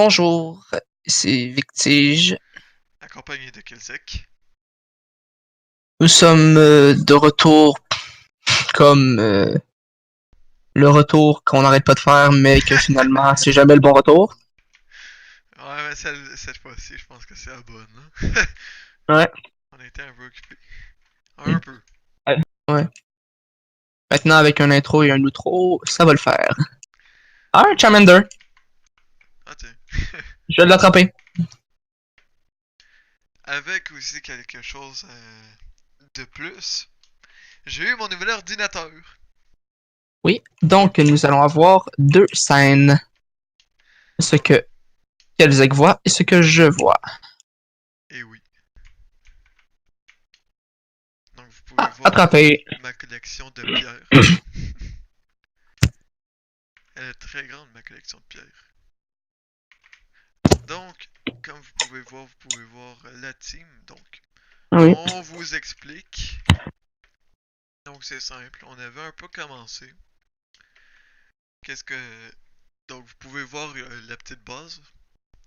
Bonjour, c'est Victige. Accompagné de Kelzek. Nous sommes de retour comme le retour qu'on n'arrête pas de faire, mais que finalement, c'est jamais le bon retour. Ouais, mais cette fois-ci, je pense que c'est la bonne. Hein? Ouais. On a été un peu occupés. Un peu. Ouais. Ouais. Maintenant, avec un intro et un outro, ça va le faire. Ah, Ben oui. Charmander, Ah tiens. je vais l'attraper. Avec aussi quelque chose de plus, j'ai eu mon nouvel ordinateur. Oui, donc nous allons avoir deux scènes. Ce Donc, que Kelzek voit et ce que je vois. et oui. Donc vous pouvez Ah, voir attrapé. ma collection de pierres. Elle est très grande, ma collection de pierres. Donc, comme vous pouvez voir la team. Donc, Oui. on vous explique. Donc c'est simple, on avait un peu commencé. Qu'est-ce que... Donc vous pouvez voir la petite base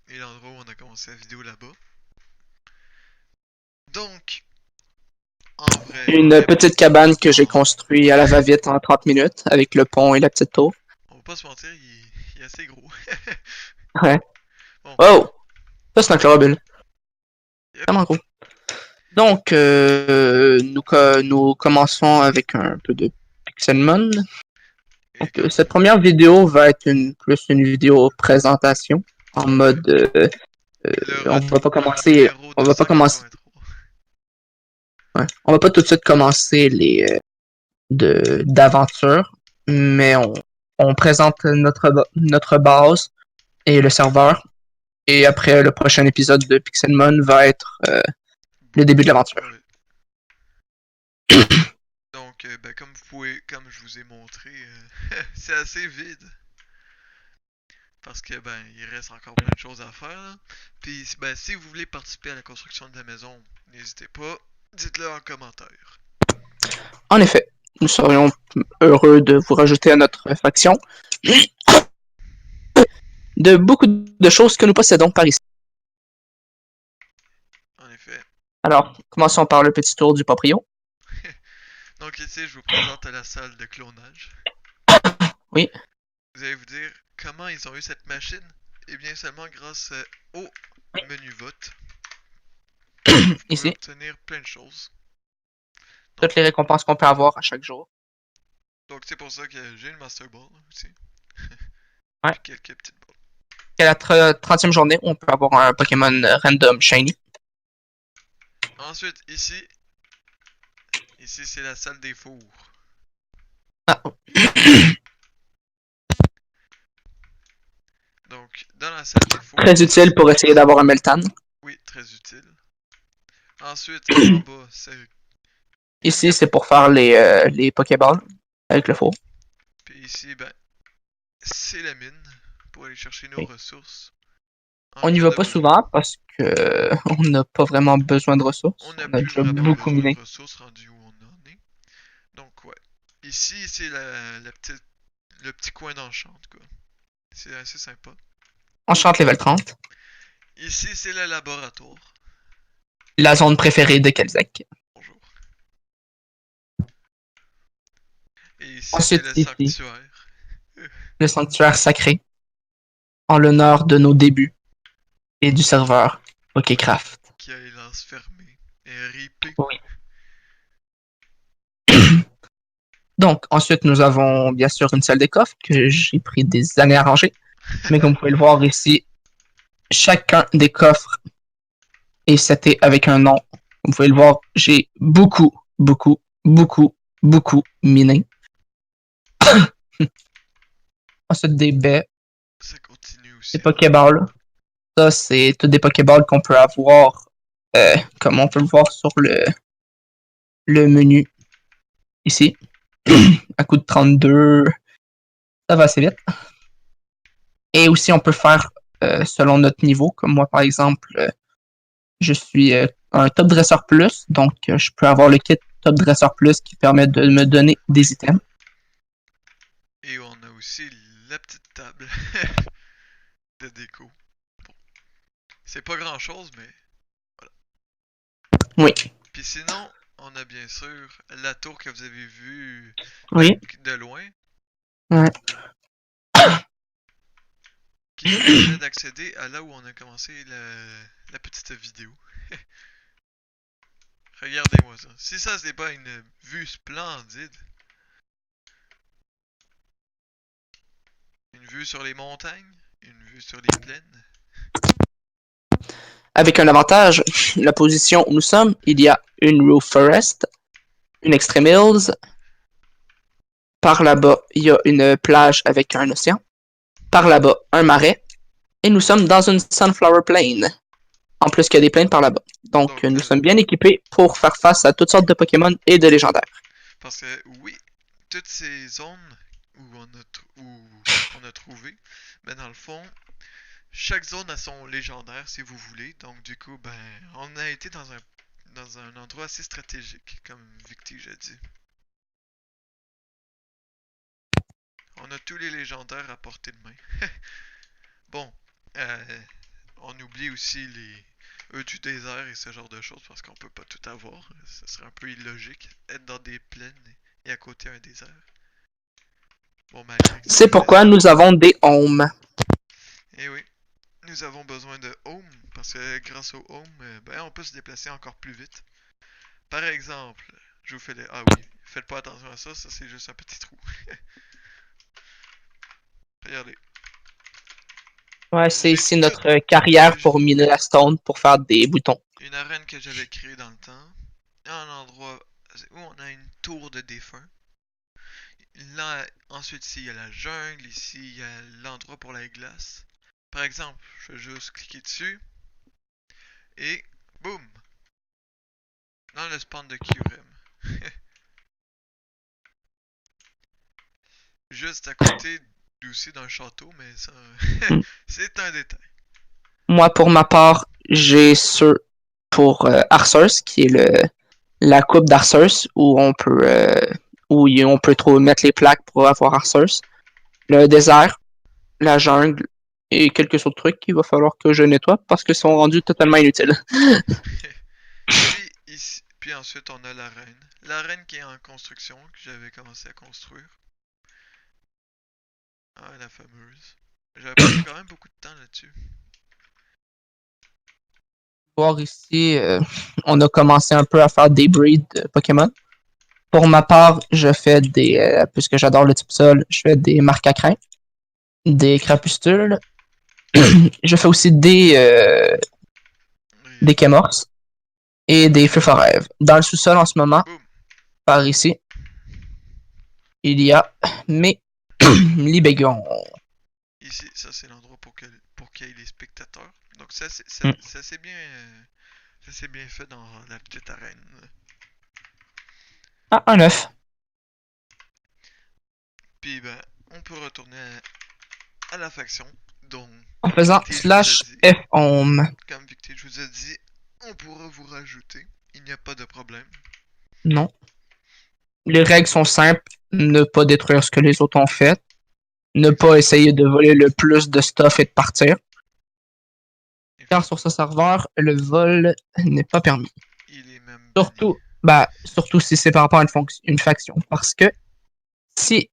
et l'endroit où on a commencé la vidéo là-bas. Donc, en vrai, il Une y a petite cabane que j'ai en- construite à la va-vite en 30 minutes avec le pont et la petite tour. on va pas se mentir, il est assez gros. Ouais. Bon, Oh! Ça, c'est un chlorobule. yep, Vraiment gros. Donc, nous commençons avec un peu de Pixelmon. et Donc, comme cette première vidéo va être plus une vidéo présentation en ouais, mode, le on va retour, pas le commencer, numéro on va pas commencer, 283. ouais, on va pas tout de suite commencer les d'aventure, mais on présente notre base et le serveur. Et après, le prochain épisode de Pixelmon va être le Beaucoup, début de l'aventure. ouais. Donc, ben, comme je vous ai montré, c'est assez vide. Parce que ben il reste encore plein de choses à faire. Là. Puis ben si vous voulez participer à la construction de la maison, n'hésitez pas, dites-le en commentaire. En effet, nous serions heureux de vous rajouter à notre faction de beaucoup de choses que nous possédons par ici. En effet. Alors, commençons par le petit tour du proprio. Donc ici je vous présente la salle de clonage. Oui, Vous allez vous dire comment ils ont eu cette machine? Eh bien seulement grâce au menu vote. Donc vous pouvez ici. obtenir plein de choses. Donc Toutes les récompenses qu'on peut avoir à chaque jour. donc c'est pour ça que j'ai une Master Ball aussi. Ouais. Puis quelques petites balles. Et à la 30e journée, on peut avoir un Pokémon random shiny. Ensuite ici c'est la salle des fours. Ah, Donc dans la salle des fours, très utile pour essayer d'avoir un Meltan. oui, très utile. Ensuite, en bas, c'est il y Ici, a. c'est pour faire les Pokéballs avec le four. Puis ici, ben, c'est la mine pour aller chercher nos Oui. ressources en On n'y cas va de pas besoin. souvent parce que on n'a pas vraiment besoin de On ressources. n'a On a plus déjà vraiment beaucoup besoin de miné. ressources rendu où on en est. Donc, ouais. Ici, c'est le petit coin d'enchante, quoi. C'est assez sympa. On chante level 30. Ici, c'est le laboratoire. La zone préférée de Kelzek. Bonjour. Et ici, c'est Ensuite, le ici, sanctuaire. le sanctuaire sacré, en l'honneur de nos débuts et du serveur Ouais. Pokécraft. Qui a les lances fermées. Et ripé. Oui. Donc, ensuite, nous avons bien sûr une salle des coffres que j'ai pris des années à ranger. Mais comme vous pouvez le voir ici, chacun des coffres est seté avec un nom. Vous pouvez le voir, j'ai beaucoup miné. Ensuite, des baies, Ça continue des aussi en bas. Pokéballs. Ça, c'est tous des Pokéballs qu'on peut avoir, comme on peut le voir sur le menu ici. À coup de 32, ça va assez vite. Et aussi, on peut faire selon notre niveau. Comme moi, par exemple, je suis un top dresseur plus, donc je peux avoir le kit top dresseur plus qui permet de me donner des items. Et on a aussi la petite table de déco. C'est pas grand chose, mais. Oui. Puis sinon, on a bien sûr la tour que vous avez vue Oui. de loin, Ouais. qui nous permet d'accéder à là où on a commencé la petite vidéo. Regardez-moi ça. Si ça, c'est pas une vue splendide, une vue sur les montagnes, une vue sur les plaines. Avec un avantage, la position où nous sommes, il y a une Roof Forest, une Extreme Hills. Par là-bas, il y a une plage avec un océan. Par là-bas, un marais. Et nous sommes dans une Sunflower Plain. En plus qu'il y a des plaines par là-bas. Donc, Donc, nous sommes bien équipés pour faire face à toutes sortes de Pokémon et de légendaires. parce que oui, toutes ces zones où on a trouvé, mais dans le fond, chaque zone a son légendaire si vous voulez. Donc du coup, ben, on a été dans un endroit assez stratégique, comme Victige a dit. On a tous les légendaires à portée de main. Bon, euh, on oublie aussi les eux du désert et ce genre de choses parce qu'on peut pas tout avoir. Ce serait un peu illogique être dans des plaines et à côté un désert. Bon, malgré que c'est C'est des pourquoi déserts. nous avons des homes. Et oui, nous avons besoin de home parce que grâce au home, ben, on peut se déplacer encore plus vite. Par exemple, je vous fais les. Ah oui, faites pas attention à ça, ça c'est juste un petit trou. Regardez. Ouais, c'est J'ai ici tout. notre carrière J'ai pour miner la stone pour faire des boutons. une arène que j'avais créée dans le temps. Un endroit où on a une tour de défunt. Là, ensuite, ici, il y a la jungle. Ici, il y a l'endroit pour la glace. Par exemple, je vais juste cliquer dessus. Et boum! Dans le spawn de Kyurem. Juste à côté aussi d'un château, mais ça, Hmm. c'est un détail. Moi, pour ma part, j'ai ceux pour Arceus, qui est la coupe d'Arceus, où on peut mettre les plaques pour avoir Arceus. Le désert, la jungle et quelques autres trucs qu'il va falloir que je nettoie parce qu'ils sont rendus totalement inutiles. Puis, ici, puis ensuite, on a l'arène. L'arène qui est en construction, que j'avais commencé à construire. Ah, la fameuse. J'avais passé quand même beaucoup de temps là-dessus. Voir ici, on a commencé un peu à faire des breeds de Pokémon. Pour ma part, puisque j'adore le type sol, je fais des marques à crin, des crapustules. Je fais aussi des Regardez. Kémors et des feux rêve. Dans le sous-sol en ce moment, Boum! par ici, il y a mes libégons. Ici, ça c'est l'endroit pour qu'il y ait les spectateurs. Donc ça c'est Hmm. ça c'est bien fait dans la petite arène. Ah, un œuf. Puis ben, on peut retourner à la faction. Donc, En comme faisant Victige vous a slash dit, F home. comme Victige vous a dit, on pourra vous rajouter. Il n'y a pas de problème. Non. Les règles sont simples. Ne pas détruire ce que les autres ont fait. Ne pas Exactement. essayer de voler le plus de stuff et de partir. Car sur Effectivement. ce serveur, le vol n'est pas permis. Il est même banni. Surtout si c'est par rapport à une faction. Parce que si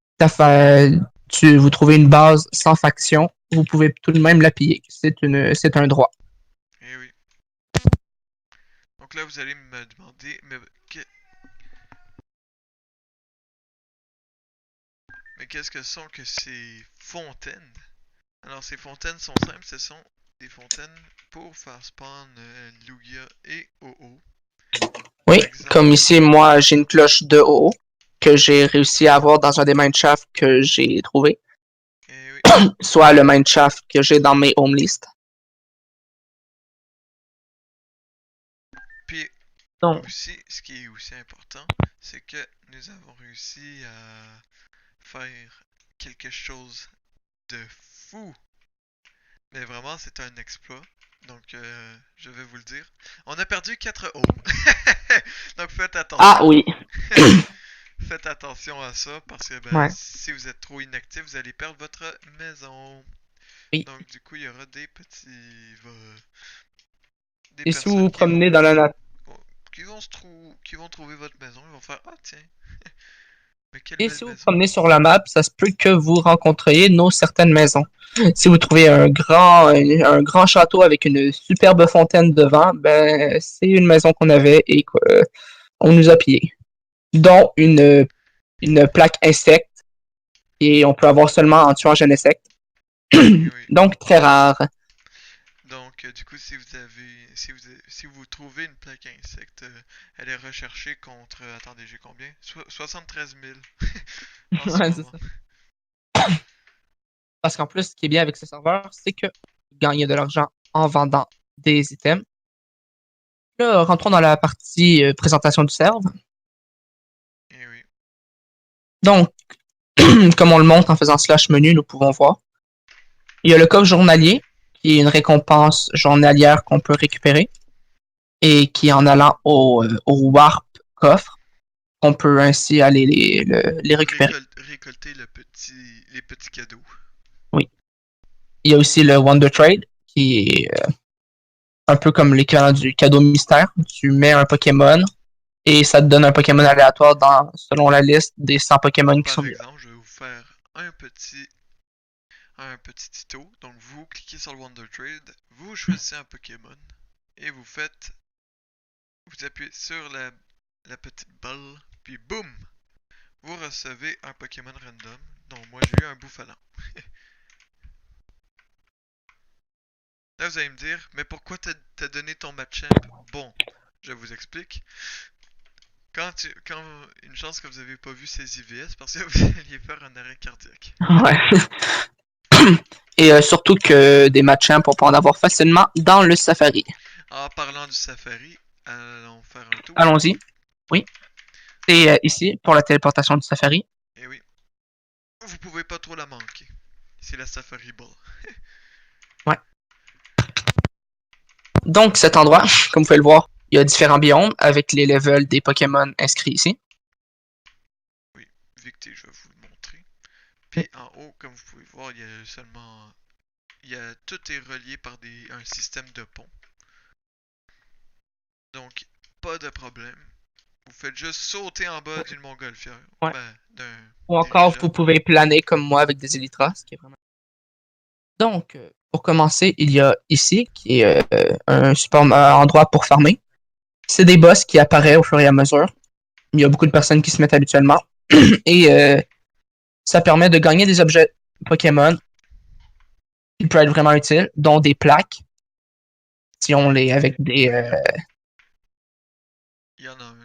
vous trouvez une base sans faction, vous pouvez tout de même la piller. C'est un droit. Eh oui. Donc là, vous allez me demander, mais qu'est-ce que sont que ces fontaines? Alors, ces fontaines sont simples, ce sont des fontaines pour faire spawn Lugia et OO. Par Oui, comme exemple, ici, moi, j'ai une cloche de haut que j'ai réussi à avoir dans un des mineshaft que j'ai trouvé. eh oui. Soit le mineshaft que j'ai dans mes home list. Puis Donc, aussi, ce qui est aussi important, c'est que nous avons réussi à faire quelque chose de fou. Mais vraiment, c'est un exploit. Donc, je vais vous le dire. On a perdu 4 ohms. Donc, faites ah attention. oui. Faites attention à ça parce que ben, Ouais. si vous êtes trop inactif, vous allez perdre votre maison. Oui. Donc, du coup, il y aura des petits des Et si vous vous personnes promenez dans la nature, qui vont trouver votre maison, ils vont faire ah tiens, mais quelle et belle si vous vous maison. promenez sur la map, ça se peut que vous rencontriez nos certaines maisons. Si vous trouvez un grand château avec une superbe fontaine devant, ben, c'est une maison qu'on avait et qu'on nous a pillée. Dont une plaque insecte, et on peut avoir seulement en tuant un insecte. Et oui. Donc, très rare. Donc, du coup, si vous trouvez une plaque à insectes, elle est recherchée contre, attendez, j'ai combien? 73 000 en ce Ouais, c'est moment. ça. Parce qu'en plus, ce qui est bien avec ce serveur, c'est que vous gagnez de l'argent en vendant des items. Là, rentrons dans la partie présentation du serve. Et oui. Donc, comme on le montre en faisant slash menu, nous pouvons voir. Il y a le coffre journalier, qui est une récompense journalière qu'on peut récupérer, et qui en allant au Warp coffre, on peut ainsi aller les récupérer. Récolter les petits cadeaux. Oui. Il y a aussi le Wonder Trade, qui est un peu comme l'équivalent du cadeau mystère. Tu mets un Pokémon et ça te donne un Pokémon aléatoire selon la liste des 100 Pokémon qui sont Par mis là. exemple, je vais vous faire un petit tuto. Donc, vous cliquez sur le Wonder Trade, vous choisissez un Pokémon et vous appuyez sur la petite balle, puis boum, vous recevez un Pokémon random. Donc, moi, j'ai eu un Bouffalant. Là, vous allez me dire, mais pourquoi t'as donné ton Machamp? Bon, je vous explique. Quand une chance que vous avez pas vu ces IVS parce que vous alliez faire un arrêt cardiaque. Ouais. Et surtout que des Machamps, on peut en avoir facilement dans le Safari. En parlant du Safari, allons faire un tour. Allons-y. Oui. C'est ici pour la téléportation du Safari. Et oui, vous pouvez pas trop la manquer. C'est la Safari Ball. Ouais. Donc cet endroit, comme vous pouvez le voir, il y a différents biomes avec les levels des Pokémon inscrits ici. Oui, Victé, je vais vous le montrer. Puis en haut, comme vous pouvez voir, il y a seulement. Tout est relié par un système de pont. Donc, pas de problème. Vous faites juste sauter en bas d'une montgolfière. Ouais. Ben, d'un Ou encore, vous dirigeable. pouvez planer comme moi avec des Elytras, ce qui est vraiment. Donc, pour commencer, il y a ici, qui est un super endroit pour farmer. C'est des boss qui apparaissent au fur et à mesure. Il y a beaucoup de personnes qui se mettent habituellement. Et ça permet de gagner des objets Pokémon qui peuvent être vraiment utiles, dont des plaques, si on les avec des. Il y en a un là.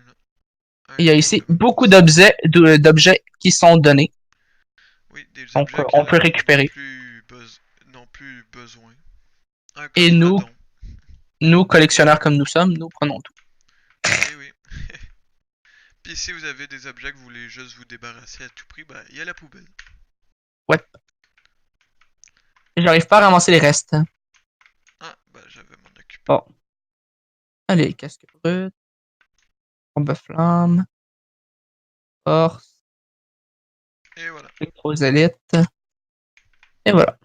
Il y a Un ici devant nous beaucoup ici. d'objets qui sont donnés. Oui, des Donc, objets que on la peut ville récupérer. n'ont plus besoin. Un Et coffre-don. nous, collectionneurs comme nous sommes, nous prenons tout. Eh oui. Puis si vous avez des objets que vous voulez juste vous débarrasser à tout prix, ben, il y a la poubelle. Ouais. J'arrive pas à ramasser les restes. Ah, ben, j'avais m'en occuper. Bon. Allez, casque brut, bombe flamme, force, Et voilà. électroélite. Et voilà.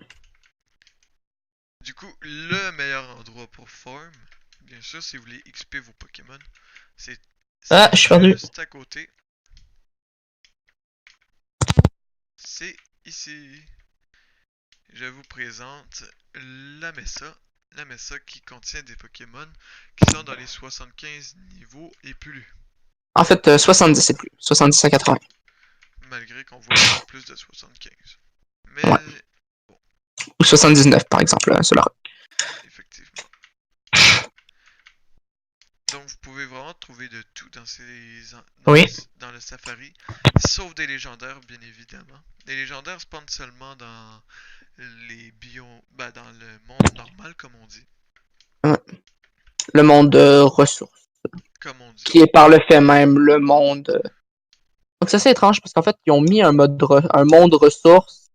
Du coup, le meilleur endroit pour farm, bien sûr, si vous voulez XP vos Pokémon, c'est Ah, je suis perdu. juste à côté. C'est ici. Je vous présente la Mesa. La Mesa qui contient des Pokémon qui sont dans les 75 niveaux et plus. En fait, 70 c'est plus. 70 à 80. Malgré qu'on voit beaucoup plus de 75. Mais Ouais. bon, Ou 79, par exemple, cela. effectivement. Donc vous pouvez vraiment trouver de tout Oui. dans le Safari, sauf des légendaires bien évidemment. Les légendaires spawnent seulement dans les biomes, ben, dans le monde normal comme on dit. Le monde de ressources. Comme on dit. Qui est par le fait même le monde. Donc c'est assez étrange parce qu'en fait, ils ont mis un monde ressources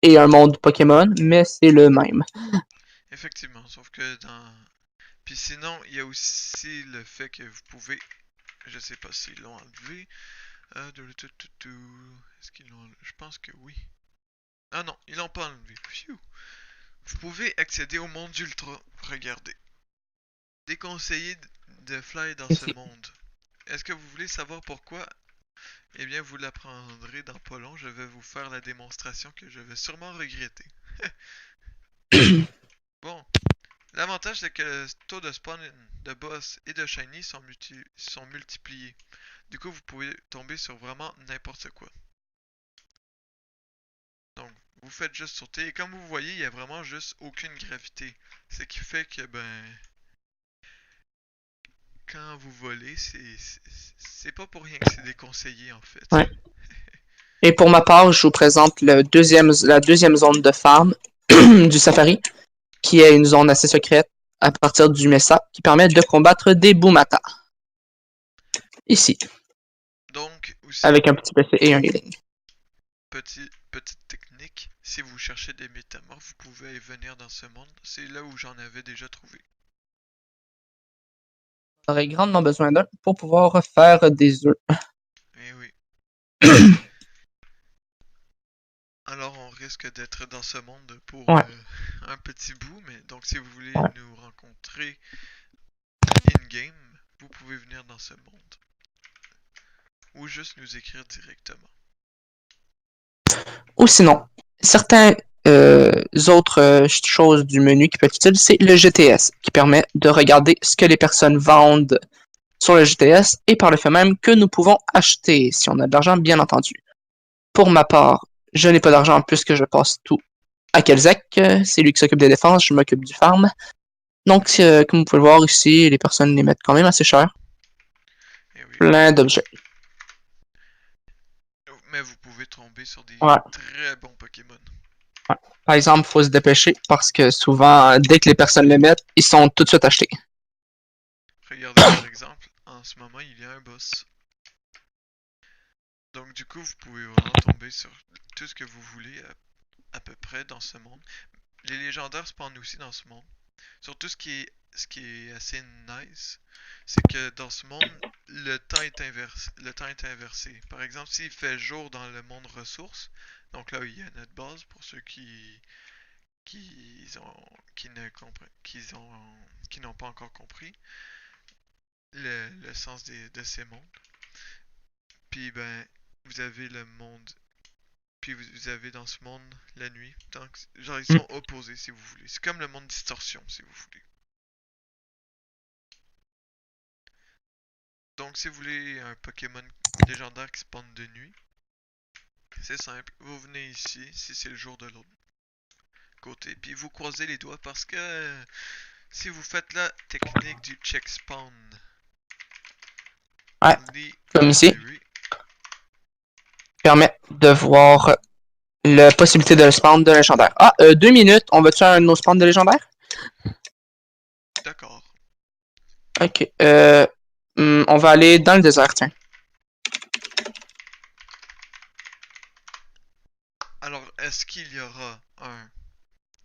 et un monde Pokémon, mais c'est le même. Effectivement, sauf que dans. Puis sinon, il y a aussi le fait que vous pouvez. Je sais pas s'ils l'ont enlevé. Est-ce qu'ils l'ont enlevé? Je pense que oui. Ah non, ils l'ont pas enlevé. Phew. Vous pouvez accéder au monde ultra. Regardez. déconseillé de fly dans ce Ici. monde. Est-ce que vous voulez savoir pourquoi? Eh bien, vous l'apprendrez dans pas long. Je vais vous faire la démonstration que je vais sûrement regretter. Bon, l'avantage c'est que le taux de spawn de boss et de shiny sont multipliés. Du coup, vous pouvez tomber sur vraiment n'importe quoi. Donc, vous faites juste sauter. Et comme vous voyez, il y a vraiment juste aucune gravité. Ce qui fait que, ben, quand vous volez, c'est pas pour rien que c'est déconseillé en fait. Ouais. Et pour ma part, je vous présente la deuxième zone de farm du safari, qui est une zone assez secrète à partir du Mesa, qui permet de combattre des Boumata. Ici, Donc, aussi, avec un petit PC et un healing. petite technique, si vous cherchez des métamorphes, vous pouvez venir dans ce monde. C'est là où j'en avais déjà trouvé. J'aurais grandement besoin d'un pour pouvoir faire des œufs. Eh oui. Alors on risque d'être dans ce monde pour Ouais, un petit bout, mais donc si vous voulez ouais. nous rencontrer in-game, vous pouvez venir dans ce monde. Ou juste nous écrire directement. Ou sinon, certains autres choses du menu qui peuvent être utiles, c'est le GTS, qui permet de regarder ce que les personnes vendent sur le GTS et par le fait même que nous pouvons acheter, si on a de l'argent, bien entendu. Pour ma part, je n'ai pas d'argent puisque je passe tout à Kelzek. C'est lui qui s'occupe des défenses, je m'occupe du farm. Donc, comme vous pouvez le voir ici, les personnes les mettent quand même assez cher. Eh oui. Plein d'objets. Mais vous pouvez tomber sur des Ouais. très bons Pokémon. Ouais. Par exemple, il faut se dépêcher parce que souvent, dès que les personnes les mettent, ils sont tout de suite achetés. Regardez par exemple, en ce moment il y a un boss. Donc du coup vous pouvez vraiment tomber sur tout ce que vous voulez à peu près dans ce monde. Les légendaires spawnent aussi dans ce monde. Surtout ce qui est assez nice, c'est que dans ce monde, le temps est inversé. Le temps est inversé. Par exemple, s'il fait jour dans le monde ressources, donc là où il y a notre base pour ceux qui ne comprennent, qui n'ont pas encore compris le sens de ces mondes. Puis ben, vous avez le monde, puis vous avez dans ce monde la nuit. Donc, genre ils sont opposés si vous voulez. C'est comme le monde distorsion si vous voulez. Donc, si vous voulez un Pokémon légendaire qui spawn de nuit, c'est simple. Vous venez ici, si c'est le jour de l'autre côté, puis vous croisez les doigts parce que si vous faites la technique du check spawn, Ouais, comme ici, oui, permet de voir la possibilité de spawn de légendaire. Ah, 2 minutes, on va-tu un autre spawn de légendaire? d'accord. Ok, on va aller dans le désert, tiens. Alors, est-ce qu'il y aura un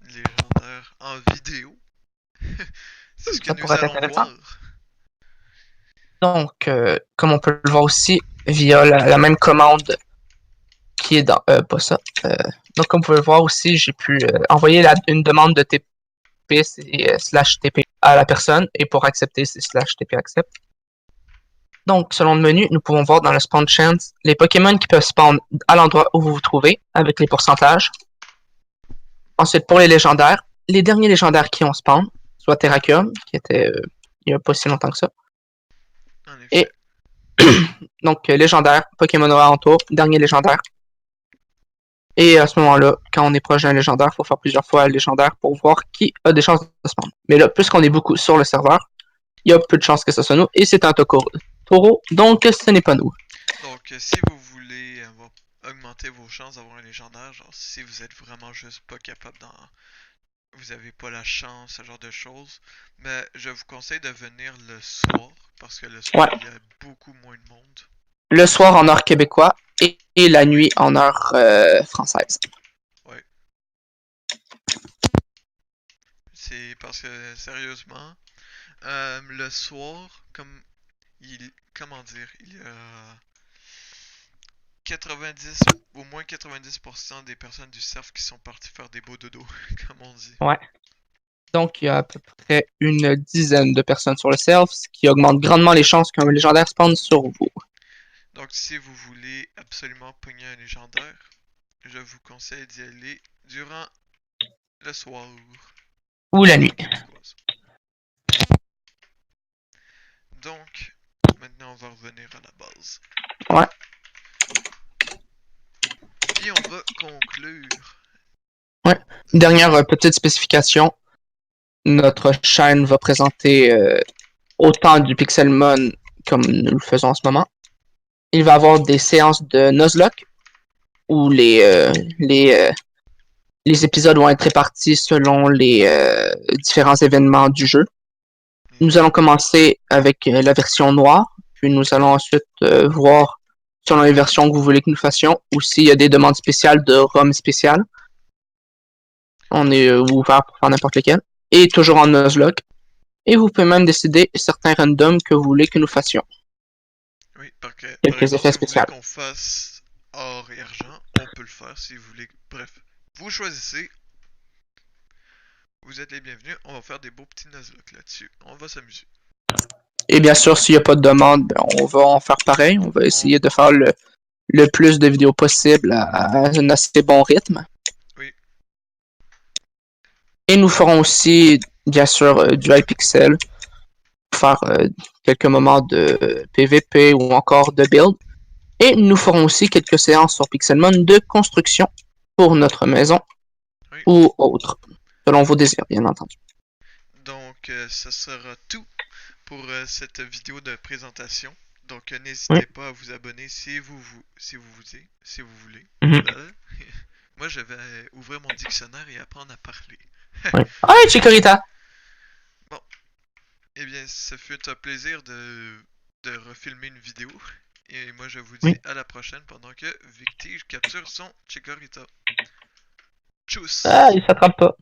légendaire en vidéo? C'est ce que Ça nous pourrait être allons intéressant. voir. Donc, comme on peut le voir aussi via la même commande qui est dans... pas ça. Donc, comme vous pouvez le voir aussi, j'ai pu envoyer une demande de TP slash TP à la personne et pour accepter, c'est slash TP accept. Donc, selon le menu, nous pouvons voir dans le spawn chance les Pokémon qui peuvent spawn à l'endroit où vous vous trouvez avec les pourcentages. Ensuite, pour les légendaires, les derniers légendaires qui ont spawn, soit Terrakium, qui était il n'y a pas si longtemps que ça, En et effet. donc légendaire, Pokémon alentour, dernier légendaire. Et à ce moment-là, quand on est proche d'un légendaire, il faut faire plusieurs fois le légendaire pour voir qui a des chances de spawn. Mais là, puisqu'on est beaucoup sur le serveur, il y a peu de chances que ce soit nous, et c'est un taureau, donc ce n'est pas nous. Donc, si vous voulez augmenter vos chances d'avoir un légendaire, genre si vous êtes vraiment juste pas capable d'en vous avez pas la chance, ce genre de choses. Mais je vous conseille de venir le soir, parce que le soir, Ouais, il y a beaucoup moins de monde. le soir en heure québécois et la Oui, nuit en heure française. ouais. C'est parce que, sérieusement, le soir, comment dire, il y a 90, au moins 90% des personnes du surf qui sont parties faire des beaux dodos, comme on dit. Ouais. Donc, il y a à peu près une dizaine de personnes sur le serve, ce qui augmente grandement les chances qu'un légendaire spawn sur vous. Donc, si vous voulez absolument pogner un légendaire, je vous conseille d'y aller durant le soir. Ou la nuit. Québécoise. Donc, maintenant on va revenir à la base. Ouais. Puis on va conclure. Ouais. Dernière petite spécification. Notre chaîne va présenter autant du Pixelmon comme nous le faisons en ce moment. Il va y avoir des séances de Nuzlocke où les épisodes vont être répartis selon les différents événements du jeu. Nous allons commencer avec la version noire, puis nous allons ensuite voir selon les versions que vous voulez que nous fassions, ou s'il y a des demandes spéciales de ROM spéciales. On est ouvert pour faire n'importe lesquelles. Et toujours en Nuzlocke. Et vous pouvez même décider certains randoms que vous voulez que nous fassions. Oui, par Quelques exemple, effets si vous voulez spéciaux. qu'on fasse or et argent, on peut le faire si vous voulez. Bref, vous choisissez. Vous êtes les bienvenus. On va faire des beaux petits Nuzlocke là-dessus. On va s'amuser. Et bien sûr, s'il n'y a pas de demande, ben, on va en faire pareil. On va essayer de faire le plus de vidéos possible à un assez bon rythme. Oui. Et nous ferons aussi, bien sûr, du iPixel, pour faire quelques moments de PVP ou encore de build. Et nous ferons aussi quelques séances sur Pixelmon de construction pour notre maison Oui. ou autre, selon vos désirs, bien entendu. Donc, ça sera tout pour cette vidéo de présentation. Donc, n'hésitez Oui. pas à vous abonner si vous voulez. Mhm. Moi, je vais ouvrir mon dictionnaire et apprendre à parler. Oui. Hey, Chikorita! Bon, eh bien, ça fut un plaisir de refilmer une vidéo. Et moi, je vous dis Oui. à la prochaine pendant que Victige capture son Chikorita. Tchuss! Ah, il s'attrape pas.